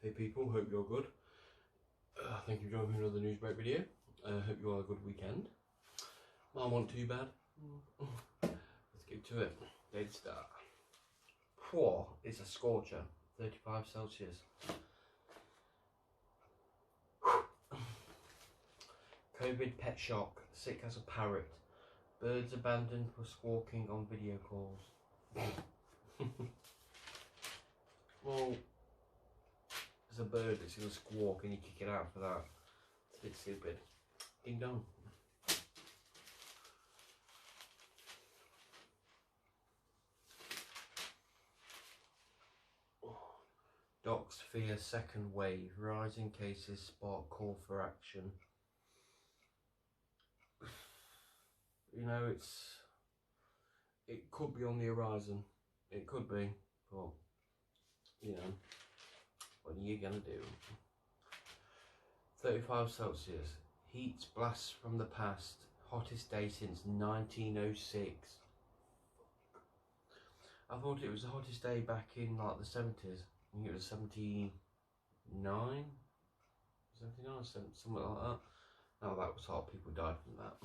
Hey people, hope you're good. Thank you for joining me for another news break video. Hope you all had a good weekend. Mine wasn't too bad. Let's get to it. Dead start. Poor is a scorcher, 35 Celsius. COVID pet shock, sick as a parrot. Birds abandoned for squawking on video calls. Well, there's a bird that's going to squawk and you kick it out for that. It's a bit stupid. Ding dong. Docs fear second wave. Rising cases spark call for action. You know, it could be on the horizon. It could be, but you know, what are you gonna do? 35 Celsius. Heat blasts from the past. Hottest day since 1906. I thought it was the hottest day back in like the 70s. I think it was 79, something like that. No, that was hot. People died from that.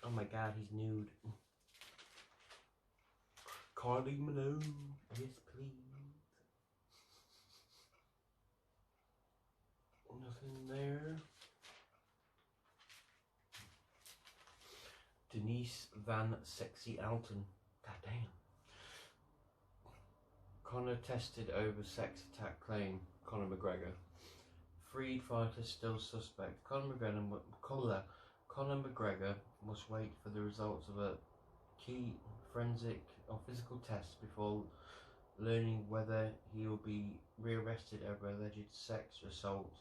Oh my god, he's nude. Kylie Minogue, yes please. Nothing there. Denise Van Sexy Alton. God damn. Conor tested over sex attack claim. Conor McGregor. Freed fighter still suspect. Conor McGregor must wait for the results of a key forensic or physical test before learning whether he will be rearrested over alleged sex assault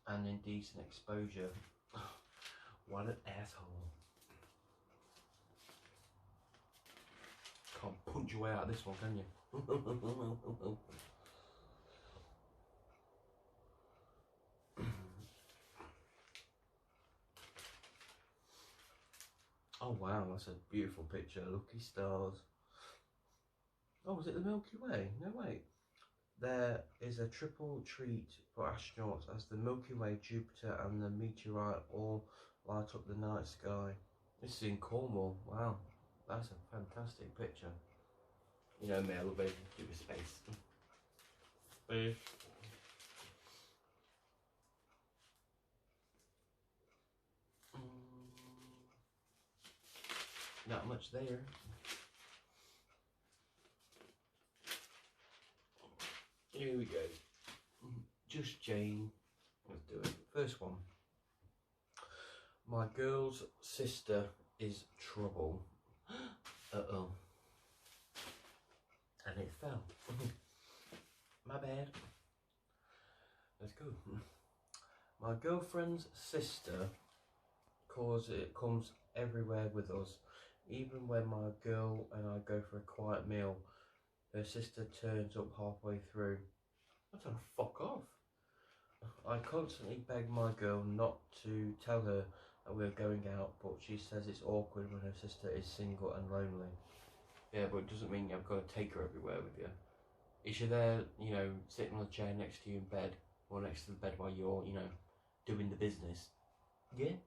and indecent exposure. What an asshole. Can't punch your way out of this one, can you? Oh wow, that's a beautiful picture. Lucky stars. Oh, was it the Milky Way? No, wait. There is a triple treat for astronauts as the Milky Way, Jupiter and the meteorite all light up the night sky. This is in Cornwall. Wow, that's a fantastic picture. You know me, I love everything to do with space. Space. Not much there. Here we go. Just Jane. Let's do it. First one. My girl's sister is trouble. Uh-oh. And it fell. My bad. Let's go. My girlfriend's sister comes everywhere with us. Even when my girl and I go for a quiet meal, her sister turns up halfway through. I tell her, fuck off. I constantly beg my girl not to tell her that we're going out, but she says it's awkward when her sister is single and lonely. Yeah, but it doesn't mean you've got to take her everywhere with you. Is she there, you know, sitting on a chair next to you in bed, or next to the bed while you're, you know, doing the business? Yeah.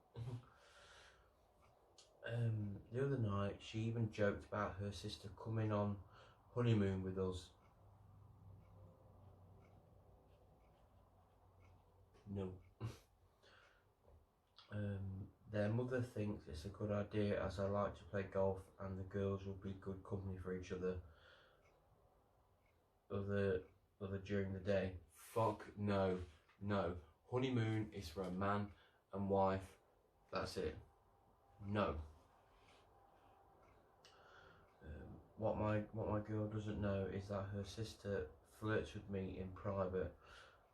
The other night, she even joked about her sister coming on honeymoon with us. No. Their mother thinks it's a good idea as I like to play golf and the girls will be good company for each other during the day. Fuck no. No. Honeymoon is for a man and wife. That's it. No. What my girl doesn't know is that her sister flirts with me in private.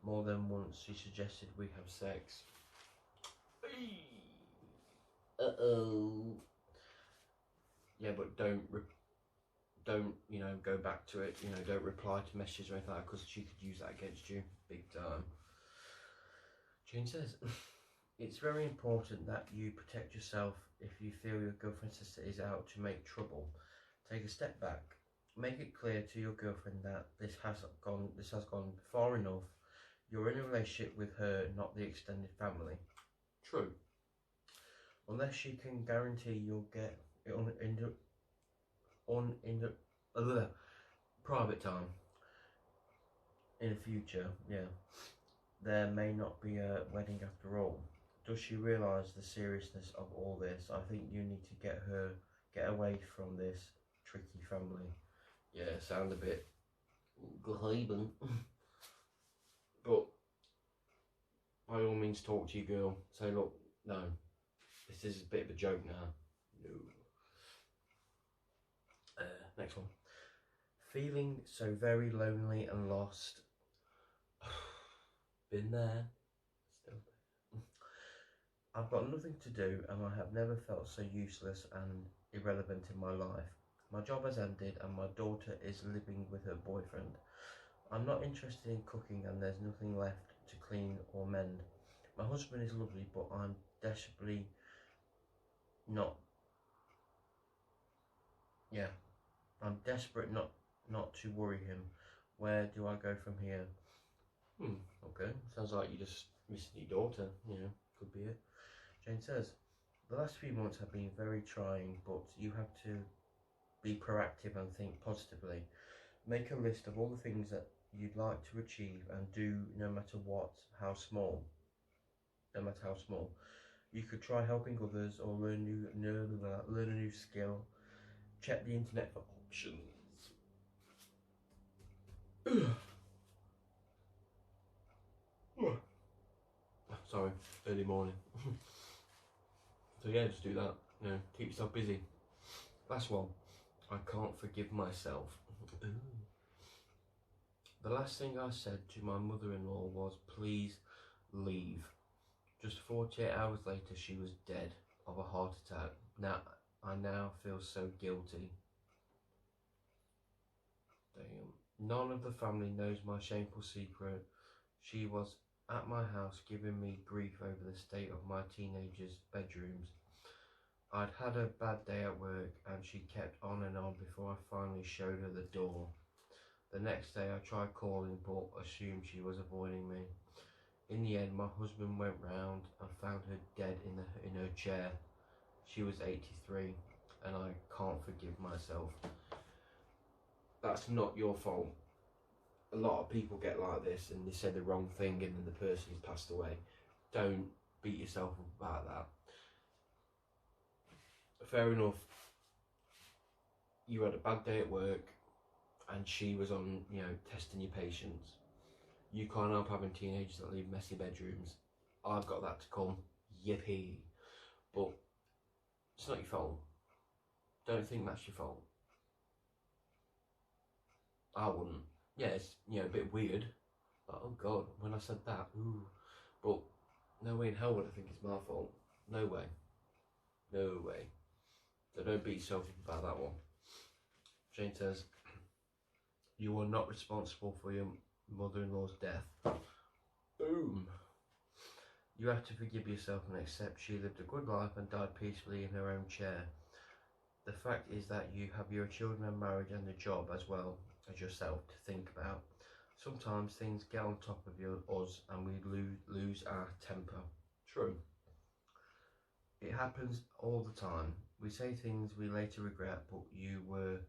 More than once she suggested we have sex. Uh-oh. Yeah, but don't you know, go back to it. You know, don't reply to messages or anything like that, because she could use that against you big time. Jane says, It's very important that you protect yourself if you feel your girlfriend's sister is out to make trouble. Take a step back. Make it clear to your girlfriend that this has gone far enough. You're in a relationship with her, not the extended family. True. Unless she can guarantee you'll get private time in the future, yeah, there may not be a wedding after all. Does she realise the seriousness of all this? I think you need to get away from this tricky family. Yeah, sound a bit geheim. But by all means, talk to your girl. Say, look, no, this is a bit of a joke now. No. Next one. Feeling so very lonely and lost. Been there. Still there. I've got nothing to do and I have never felt so useless and irrelevant in my life. My job has ended and my daughter is living with her boyfriend. I'm not interested in cooking and there's nothing left to clean or mend. My husband is lovely, but I'm desperately I'm desperate not to worry him. Where do I go from here? Okay, sounds like you're just missing your daughter, could be it. Jane says, the last few months have been very trying, but you have to be proactive and think positively. Make a list of all the things that you'd like to achieve and do no matter how small. You could try helping others or learn a new skill. Check the internet for options. Sorry, early morning. So yeah, just do that. Keep yourself busy. Last one. I can't forgive myself. The last thing I said to my mother-in-law was, please leave. Just 48 hours later, she was dead of a heart attack. I now feel so guilty. Damn. None of the family knows my shameful secret. She was at my house giving me grief over the state of my teenagers' bedrooms. I'd had a bad day at work and she kept on and on before I finally showed her the door. The next day I tried calling but assumed she was avoiding me. In the end, my husband went round and found her dead in her chair. She was 83 and I can't forgive myself. That's not your fault. A lot of people get like this and they say the wrong thing and then the person has passed away. Don't beat yourself up about that. Fair enough, you had a bad day at work and she was on, testing your patience. You can't help having teenagers that leave messy bedrooms. I've got that to come, yippee. But it's not your fault. Don't think that's your fault. I wouldn't. Yeah, it's a bit weird. Like, oh God, when I said that, ooh. But no way in hell would I think it's my fault. No way. No way. So don't beat yourself up about that one. Jane says, you are not responsible for your mother-in-law's death. Boom. You have to forgive yourself and accept she lived a good life and died peacefully in her own chair. The fact is that you have your children and marriage and a job as well as yourself to think about. Sometimes things get on top of us and we lose our temper. True. It happens all the time. We say things we later regret, but you were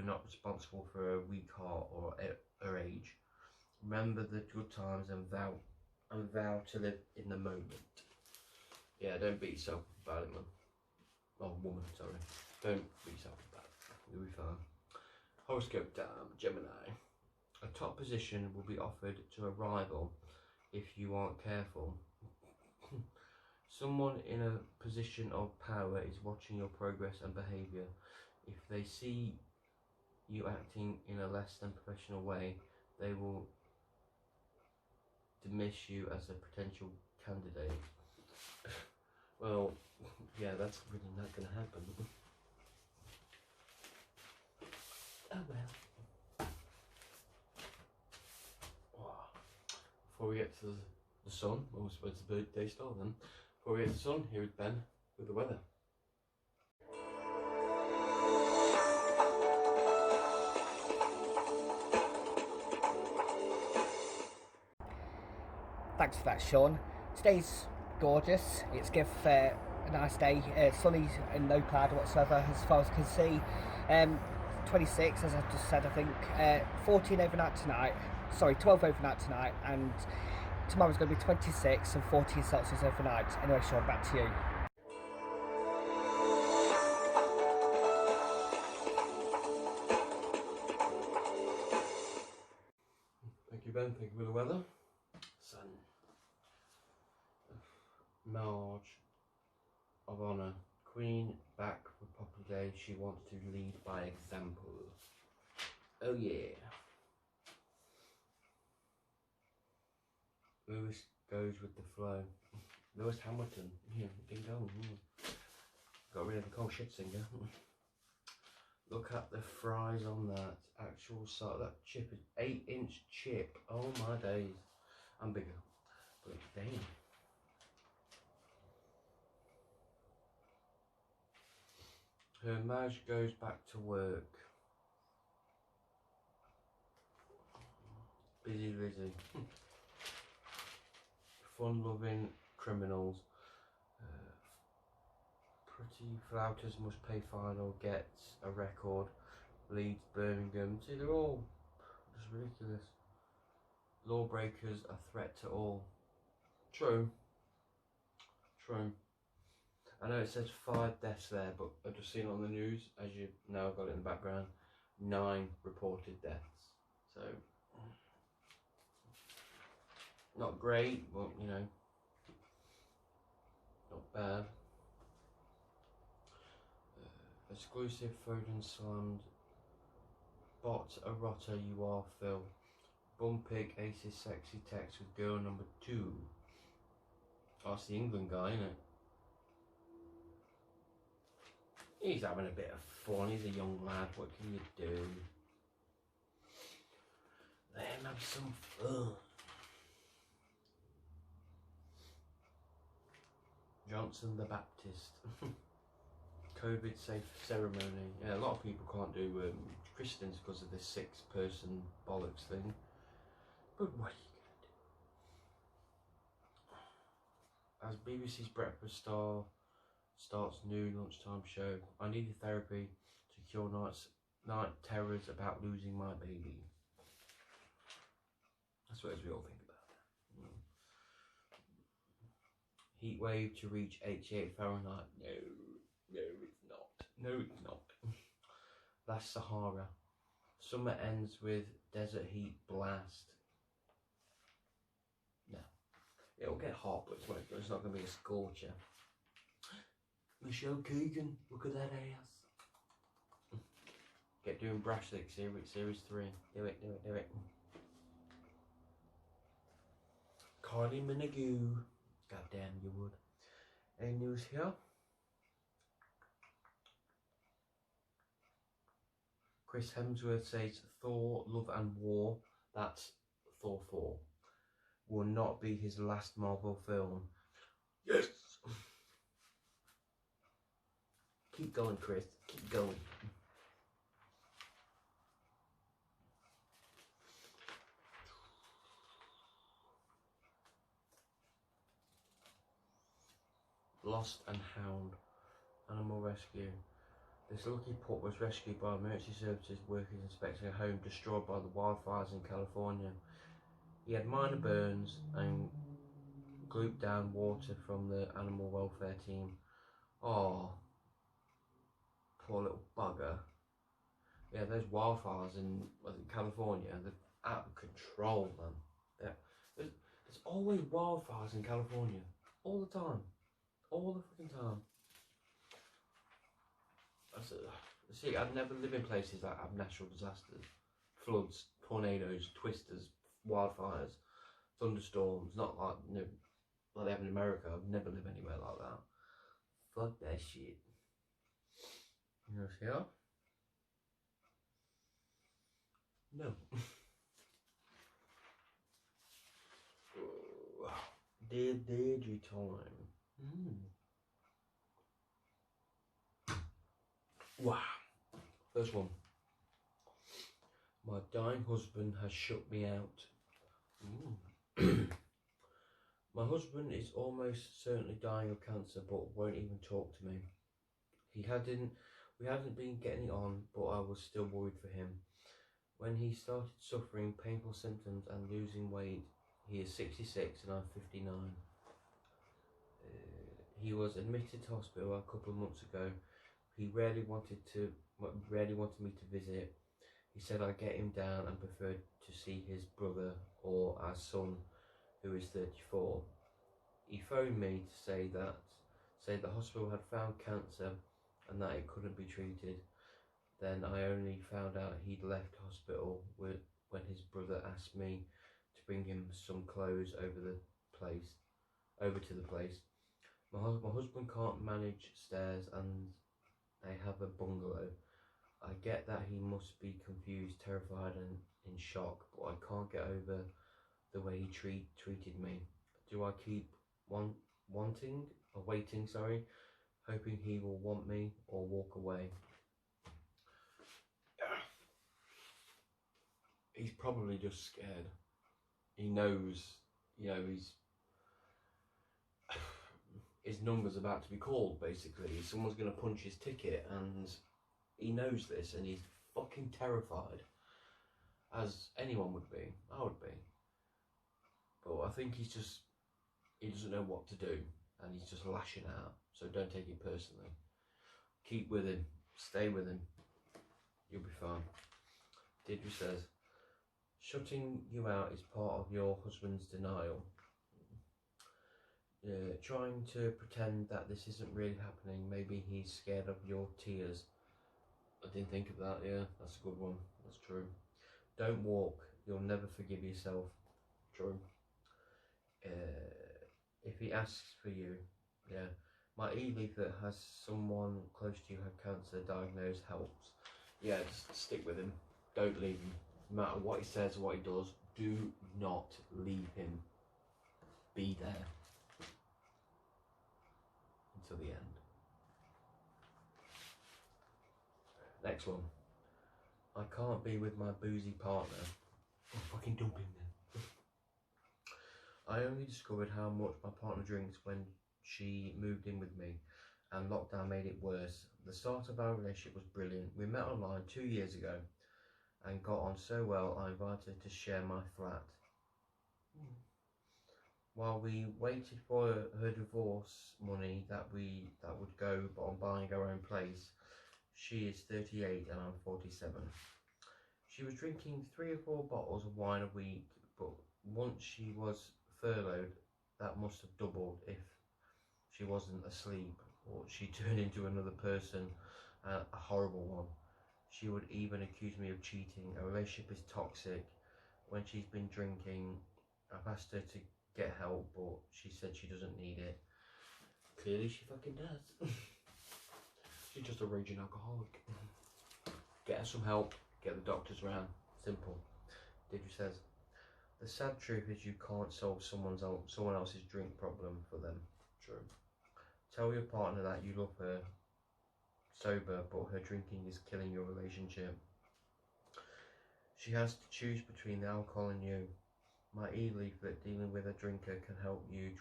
not responsible for her weak heart or her age. Remember the good times and vow to live in the moment. Yeah, don't beat yourself up about it, man. Oh, woman, sorry. Don't beat yourself up about it. You'll be fine. Horoscope time, Gemini. A top position will be offered to a rival if you aren't careful. Someone in a position of power is watching your progress and behaviour. If they see you acting in a less than professional way, they will dismiss you as a potential candidate. Well, yeah, that's really not going to happen. Oh well. Before we get to the the sun. Oh, it's the birthday star then. Before we hit the sun, here is Ben with the weather. Thanks for that, Sean. Today's gorgeous. It's give a nice day, sunny and no cloud whatsoever as far as I can see. 26, as I just said, I think. 14 overnight tonight. Sorry, 12 overnight tonight, and tomorrow's going to be 26 and 14 Celsius overnight. Anyway, Sean, back to you. Thank you, Ben. Thank you for the weather. Sun. March of Honour. Queen back for Poppy Day. She wants to lead by example. Oh yeah. Lewis goes with the flow. Lewis Hamilton. Yeah, ding dong. Got rid of the cold shit singer. Look at the fries on that. Actual size. That chip is 8-inch chip. Oh my days. I'm bigger. But damn. Her Maj goes back to work. Busy Lizzie. Fun-loving criminals. Pretty flouters must pay fine or gets a record. Leeds, Birmingham. See, they're all just ridiculous. Lawbreakers a threat to all. True. True. I know it says 5 deaths there, but I've just seen on the news, as you know, I've got it in the background, 9 reported deaths. So, not great, but you know, not bad. Exclusive Foden slammed. Bot errata you are, Phil. Bumpig aces sexy text with girl number 2. Oh, it's the England guy, isn't it? He's having a bit of fun, he's a young lad, what can you do? Let him have some fun. Johnson the Baptist. COVID safe ceremony. Yeah, a lot of people can't do Christians because of this 6-person bollocks thing. But what are you going to do? As BBC's Breakfast Star starts new lunchtime show, I needed therapy to cure night terrors about losing my baby. I suppose we all think about that. Heat wave to reach 88 Fahrenheit. No, it's not. No, it's not. That's Sahara. Summer ends with desert heat blast. No. It'll get hot, but it's not going to be a scorcher. Michelle Keegan, look at that ass. Get doing Brash League Series 3. Do it. Kylie Minogue. God damn, you would. Any news here? Chris Hemsworth says Thor, Love and War, that's Thor 4, will not be his last Marvel film. Yes! Keep going, Chris. Keep going. Lost and Hound. Animal rescue. This lucky pup was rescued by emergency services workers inspecting a home destroyed by the wildfires in California. He had minor burns and glooped down water from the animal welfare team. Oh, poor little bugger. Yeah, those wildfires in California, they're out of control, man. There's always wildfires in California. All the time. All the fucking time. See, I've never lived in places that have natural disasters. Floods, tornadoes, twisters, wildfires, thunderstorms, not like, you know, like they have in America. I've never lived anywhere like that. Fuck that shit. You know what's here? No. Digi time. Wow. First one. My dying husband has shut me out. My husband is almost certainly dying of cancer, but won't even talk to me. We hadn't been getting on, but I was still worried for him. When he started suffering painful symptoms and losing weight, he is 66 and I'm 59. He was admitted to hospital a couple of months ago. He rarely wanted me to visit. He said I get him down and preferred to see his brother or our son, who is 34. He phoned me to say the hospital had found cancer and that it couldn't be treated. Then I only found out he'd left hospital when his brother asked me to bring him some clothes over to the place. My husband can't manage stairs and they have a bungalow. I get that he must be confused, terrified and in shock, but I can't get over the way he treated me. Do I keep waiting, hoping he will want me, or walk away? He's probably just scared. He knows, his number's about to be called, basically. Someone's going to punch his ticket, and he knows this, and he's fucking terrified. As anyone would be. I would be. But I think he doesn't know what to do, and he's just lashing out. So don't take it personally. Keep with him. Stay with him. You'll be fine. Deirdre says, shutting you out is part of your husband's denial. Trying to pretend that this isn't really happening. Maybe he's scared of your tears. I didn't think of that. Yeah, that's a good one. That's true. Don't walk. You'll never forgive yourself. True. If he asks for you, yeah. My e-leaf that has someone close to you had cancer diagnosed helps. Yeah, just stick with him. Don't leave him. No matter what he says or what he does, do not leave him. Be there until the end. Next one. I can't be with my boozy partner. Oh, fucking dump him then. I only discovered how much my partner drinks when she moved in with me, and lockdown made it worse. The start of our relationship was brilliant. We met online 2 years ago and got on so well I invited her to share my flat. While we waited for her divorce money that would go on buying our own place, she is 38 and I'm 47. She was drinking 3 or 4 bottles of wine a week, but once she was furloughed, that must have doubled if she wasn't asleep or she turned into another person, a horrible one. She would even accuse me of cheating. Our relationship is toxic. When she's been drinking, I've asked her to get help, but she said she doesn't need it. Clearly she fucking does. She's just a raging alcoholic. Get her some help, get the doctors round. Simple. Deirdre says, the sad truth is you can't solve someone else's drink problem for them. True. Tell your partner that you love her sober, but her drinking is killing your relationship. She has to choose between the alcohol and you. My e-leaflet dealing with a drinker can help you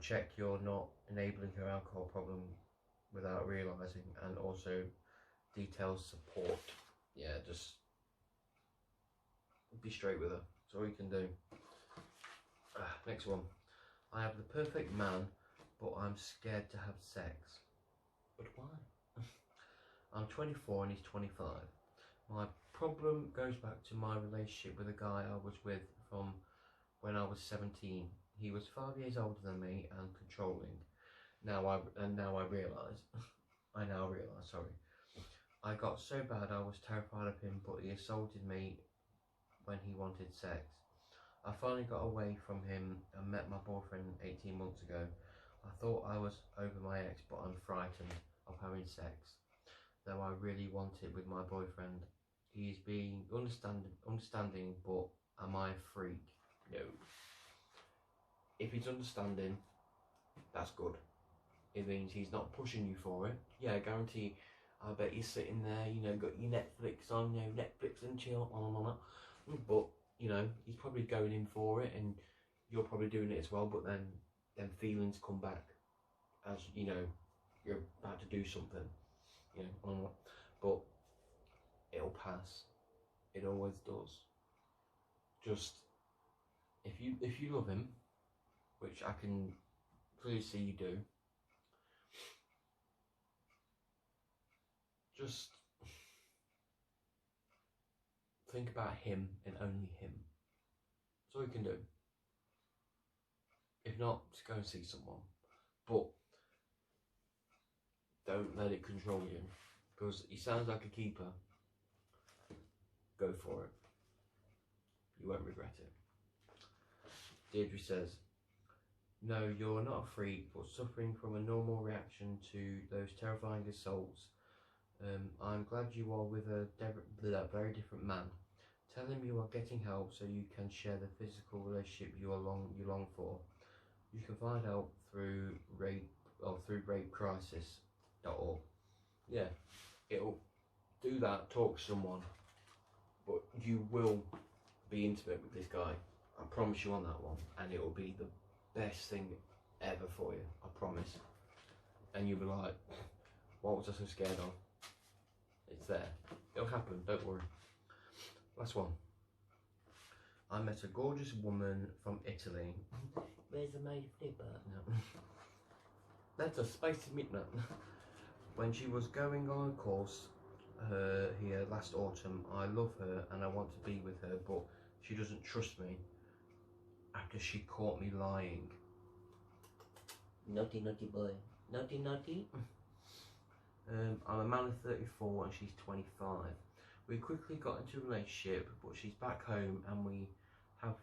check you're not enabling her alcohol problem without realising, and also details support. Yeah, just be straight with her. That's all you can do. Next one. I have the perfect man, but I'm scared to have sex. But why? I'm 24 and he's 25. My problem goes back to my relationship with a guy I was with from when I was 17. He was 5 years older than me and controlling. I now realise, sorry. I got so bad I was terrified of him, but he assaulted me when he wanted sex. I finally got away from him and met my boyfriend 18 months ago. I thought I was over my ex, but I'm frightened of having sex, though I really want it with my boyfriend. He's being understanding, but am I a freak? No. if he's understanding, that's good. It means he's not pushing you for it. Yeah, I guarantee. I bet you're sitting there, you know, got your Netflix on, you know, Netflix and chill, on. But you know, he's probably going in for it, and you're probably doing it as well. But then feelings come back as you know you're about to do something, you know. But it'll pass. It always does. Just if you love him, which I can clearly see you do, just think about him and only him. That's all you can do. If not, just go and see someone. But don't let it control you, because he sounds like a keeper. Go for it. You won't regret it. Deirdre says, no, you're not a freak, but suffering from a normal reaction to those terrifying assaults. I'm glad you are with a very different man. Tell him you are getting help so you can share the physical relationship you long for. You can find out through rapecrisis.org. Yeah, it'll do that, talk to someone, but you will be intimate with this guy. I promise you on that one, and it will be the best thing ever for you. I promise. And you'll be like, what was I so scared of? It's there. It'll happen, don't worry. Last one. I met a gorgeous woman from Italy. Where's the maid flipper? No. That's a spicy midnight. When she was going on a course here last autumn, I love her and I want to be with her, but she doesn't trust me after she caught me lying. Naughty, naughty boy. Naughty, naughty. I'm a man of 34 and she's 25. We quickly got into a relationship, but she's back home and we have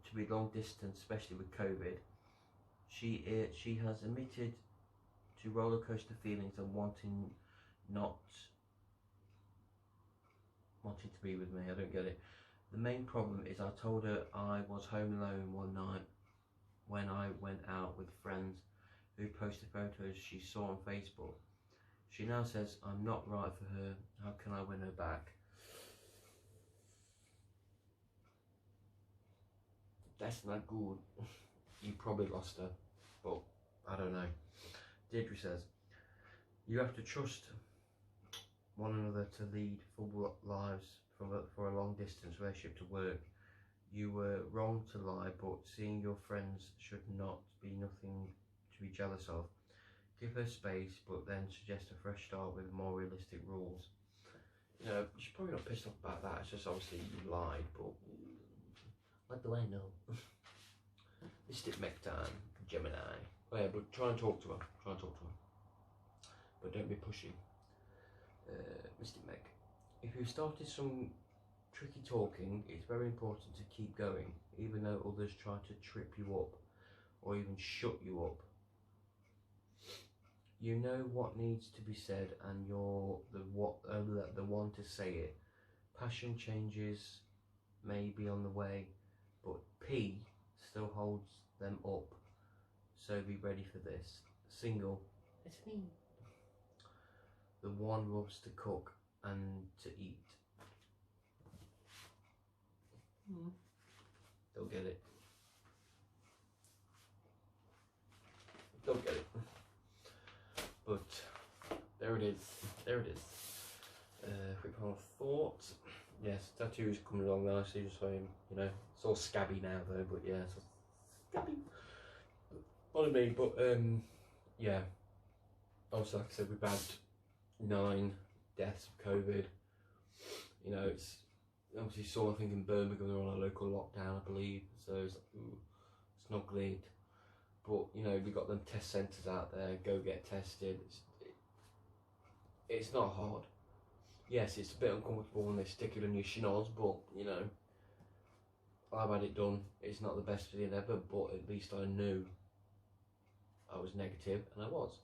to be long distance, especially with COVID. She has admitted to roller coaster feelings and wanting to be with me. I don't get it. The main problem is I told her I was home alone one night when I went out with friends who posted photos she saw on Facebook. She now says I'm not right for her. How can I win her back? That's not good. You probably lost her, but I don't know. Deirdre says, you have to trust one another to lead full lives for a long distance relationship to work. You were wrong to lie, but seeing your friends should not be nothing to be jealous of. Give her space, but then suggest a fresh start with more realistic rules. You know, she's probably not pissed off about that. It's just obviously you lied, but what do I know? Mystic Mech time, Gemini. Oh yeah, but try and talk to her. But don't be pushy. Mystic Mech. If you started some tricky talking, it's very important to keep going, even though others try to trip you up or even shut you up. You know what needs to be said, and you're the one to say it. Passion changes may be on the way, but P still holds them up. So be ready for this. Single. It's me. The one loves to cook and to eat. They'll get it. But there it is. Quick final thought. Yes, tattoo's coming along nicely, just saying, you know, it's all scabby now though, but yeah, it's all scabby. Not me, but yeah. Also, like I said, we've had 9 deaths of COVID. You know, it's obviously saw, I think, in Birmingham they're on a local lockdown, I believe. So it's like, ooh, it's not great. But you know, we've got them test centres out there. Go get tested. It's not hard. Yes, it's a bit uncomfortable when they stick it on your schnoz, but you know, I've had it done. It's not the best feeling ever, but at least I knew I was negative, and I was.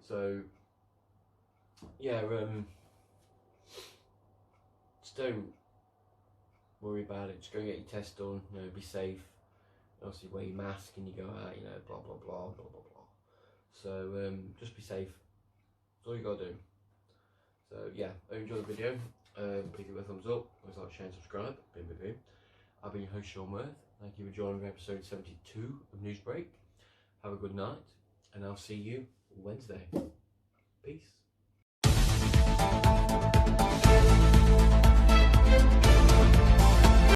So yeah, just don't worry about it. Just go and get your test done. You know, be safe. Obviously wear your mask and you go out, you know, blah blah blah blah blah blah. So just be safe. That's all you gotta do. So yeah, I enjoyed the video. Please give it a thumbs up. Always like, share and subscribe. Boom boom boom. I've been your host Sean Worth. Thank you for joining me for episode 72 of Newsbreak. Have a good night, and I'll see you Wednesday. Peace.